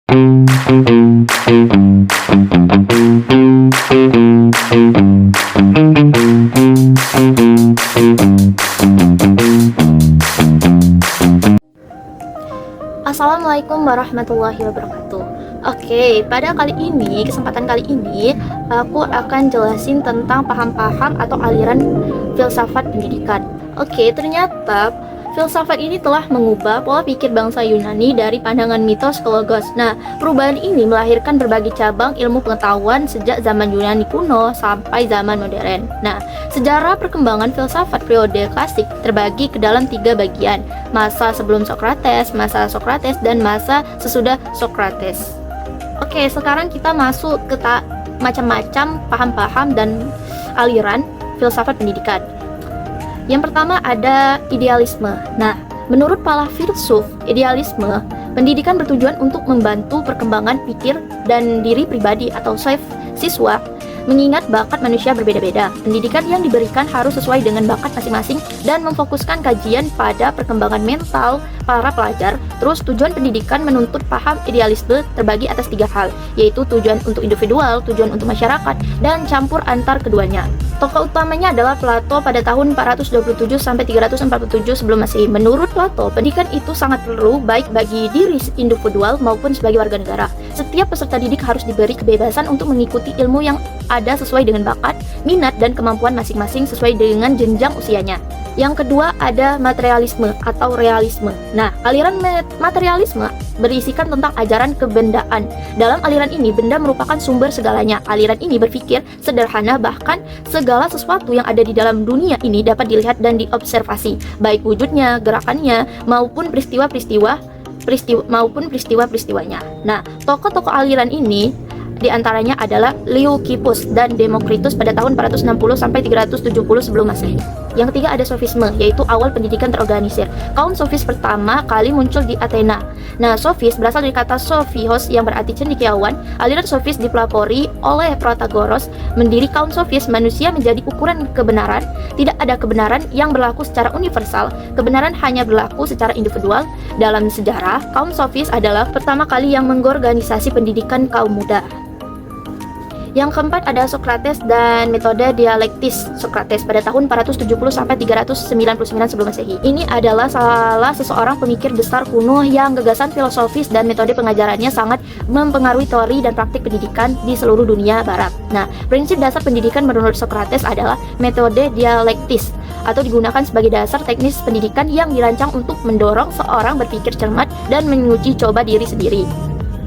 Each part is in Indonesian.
Assalamualaikum warahmatullahi wabarakatuh. Oke, pada kesempatan kali ini, aku akan jelasin tentang paham-paham atau aliran filsafat pendidikan. Oke, ternyata filsafat ini telah mengubah pola pikir bangsa Yunani dari pandangan mitos ke logos. Nah, perubahan ini melahirkan berbagai cabang ilmu pengetahuan sejak zaman Yunani kuno sampai zaman modern. Nah, sejarah perkembangan filsafat periode klasik terbagi ke dalam 3 bagian: masa sebelum Sokrates, masa Sokrates, dan masa sesudah Sokrates. Oke, sekarang kita masuk ke macam-macam paham-paham dan aliran filsafat pendidikan. Yang pertama ada idealisme. Nah, menurut para filsuf idealisme, pendidikan bertujuan untuk membantu perkembangan pikir dan diri pribadi atau siswa, mengingat bakat manusia berbeda-beda. Pendidikan yang diberikan harus sesuai dengan bakat masing-masing dan memfokuskan kajian pada perkembangan mental para pelajar. Terus tujuan pendidikan menuntut paham idealisme terbagi atas 3 hal, yaitu tujuan untuk individual, tujuan untuk masyarakat, dan campur antar keduanya. Tokoh utamanya adalah Plato pada tahun 427 sampai 347 sebelum Masehi. Menurut Plato, pendidikan itu sangat perlu baik bagi diri individual maupun sebagai warga negara. Setiap peserta didik harus diberi kebebasan untuk mengikuti ilmu yang ada sesuai dengan bakat, minat, dan kemampuan masing-masing sesuai dengan jenjang usianya. Yang kedua ada materialisme atau realisme. Nah, aliran materialisme berisikan tentang ajaran kebendaan. Dalam aliran ini, benda merupakan sumber segalanya. Aliran ini berpikir sederhana, bahkan segala sesuatu yang ada di dalam dunia ini dapat dilihat dan diobservasi, baik wujudnya, gerakannya, maupun peristiwa-peristiwanya. Nah, tokoh-tokoh aliran ini diantaranya adalah Leucippus dan Democritus pada tahun 460 sampai 370 sebelum Masehi. Yang ketiga ada sofisme, yaitu awal pendidikan terorganisir. Kaum sofis pertama kali muncul di Athena. Nah, sofis berasal dari kata sophios yang berarti cendekiawan. Aliran sofis dipelopori oleh Protagoras. Mendiri kaum sofis, manusia menjadi ukuran kebenaran. Tidak ada kebenaran yang berlaku secara universal. Kebenaran hanya berlaku secara individual. Dalam sejarah, kaum sofis adalah pertama kali yang mengorganisasi pendidikan kaum muda. Yang keempat ada Sokrates dan metode dialektis Sokrates pada tahun 470 sampai 399 sebelum Masehi. Ini adalah salah seseorang pemikir besar kuno yang gagasan filosofis dan metode pengajarannya sangat mempengaruhi teori dan praktik pendidikan di seluruh dunia barat. Nah, prinsip dasar pendidikan menurut Sokrates adalah metode dialektis atau digunakan sebagai dasar teknis pendidikan yang dirancang untuk mendorong seorang berpikir cermat dan menguji coba diri sendiri.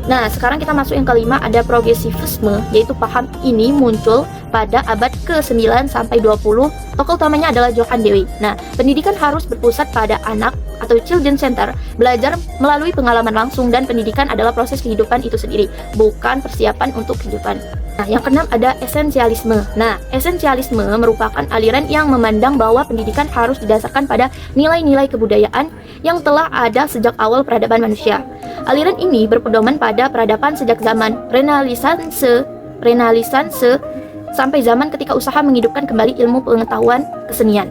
Nah, sekarang kita masuk yang kelima, ada progresivisme, yaitu paham ini muncul pada abad ke-9 sampai 20. Tokoh utamanya adalah Johann Dewey. Nah, pendidikan harus berpusat pada anak atau children center, belajar melalui pengalaman langsung, dan pendidikan adalah proses kehidupan itu sendiri, bukan persiapan untuk kehidupan. Nah, yang keenam ada esensialisme. Nah, esensialisme merupakan aliran yang memandang bahwa pendidikan harus didasarkan pada nilai-nilai kebudayaan yang telah ada sejak awal peradaban manusia. Aliran ini berpedoman pada peradaban sejak zaman Renaissance sampai zaman ketika usaha menghidupkan kembali ilmu pengetahuan kesenian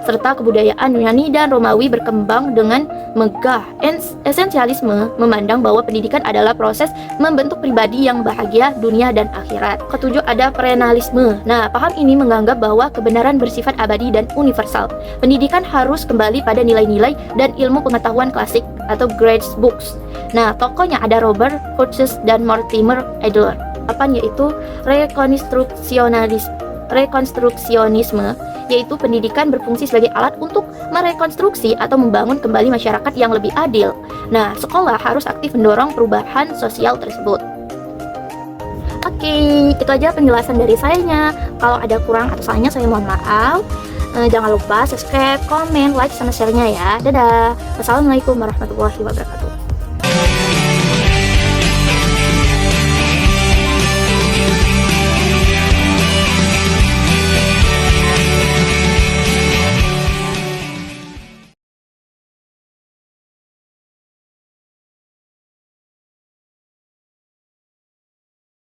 serta kebudayaan Yunani dan Romawi berkembang dengan megah. Esensialisme memandang bahwa pendidikan adalah proses membentuk pribadi yang bahagia dunia dan akhirat. Ketujuh ada perennialisme. Nah, paham ini menganggap bahwa kebenaran bersifat abadi dan universal. Pendidikan harus kembali pada nilai-nilai dan ilmu pengetahuan klasik atau great books. Nah, tokohnya ada Robert Curtius dan Mortimer Adler. Yaitu rekonstruksionisme, yaitu pendidikan berfungsi sebagai alat untuk merekonstruksi atau membangun kembali masyarakat yang lebih adil. Nah, sekolah harus aktif mendorong perubahan sosial tersebut. Oke, itu aja penjelasan dari saya. Kalau ada kurang atau salahnya saya mohon maaf. Jangan lupa subscribe, komen, like, sama share-nya ya. Dadah. Wassalamualaikum warahmatullahi wabarakatuh.